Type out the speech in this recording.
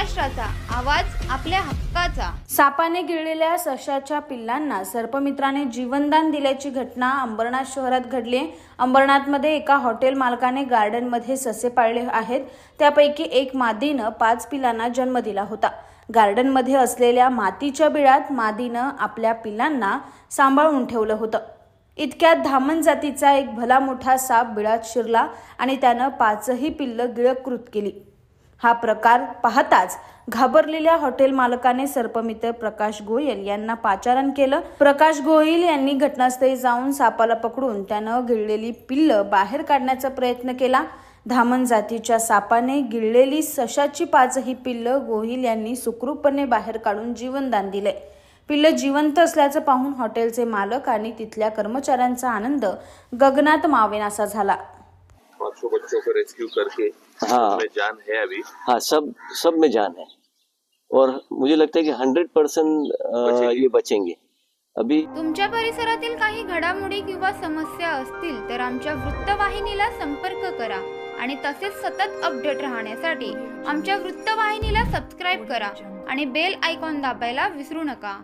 महाराष्ट्राचा आवाज, आपल्या हक्काचा। सापाने गिळलेल्या सशाच्या पिल्लांना सर्पमित्राने जीवनदान दिल्याची घटना अंबरनाथ शहरात घडली आहे। अंबरनाथमध्ये एका हॉटेल मालकाने गार्डनमध्ये ससे पाळले आहेत। त्यापैकी एक मादीनं 5 पिल्लांना जन्म दिला होता। गार्डनमध्ये असलेल्या मातीच्या बिळात मादीनं आपल्या पिल्लांना सांभाळून ठेवलं होतं। इतक्यात धामण जातीचा एक भला मोठा साप बिळात शिरला आणि त्यानं 5ही पिल्लं गिळकृत केली। हा प्रकार पाहताच घाबरलेल्या हॉटेल मालकाने सर्पमित्र प्रकाश गोयल यांना पाचारण केलं। प्रकाश गोयल यांनी घटनास्थळी जाऊन सापाला पकडून त्यानं गिळलेली पिल्लं बाहेर काढण्याचा प्रयत्न केला। धामण जातीच्या सापाने गिळलेली सशाची 5ही पिल्लं गोयल यांनी सुखरूपपणे बाहेर काढून जीवनदान दिले। पिल्लं जिवंत असल्याचं पाहून हॉटेलचे मालक आणि तिथल्या कर्मचाऱ्यांचा आनंद गगनात मावेनासा झाला। 500 बच्चों को रेस्क्यू करके में जान है अभी। हाँ, सब में जान है और मुझे लगता है कि 100% ये बचेंगे। अभी तुमच्या परिसरातील काही घडामोडी किंवा समस्या असतील तर आमच्या वृत्तवाहिनीला संपर्क करा आणि तसेच सतत अपडेट राहण्यासाठी आमच्या वृत्तवाहिनीला सबस्क्राइब करा आणि बेल आयकॉन दाबायला विसरू नका।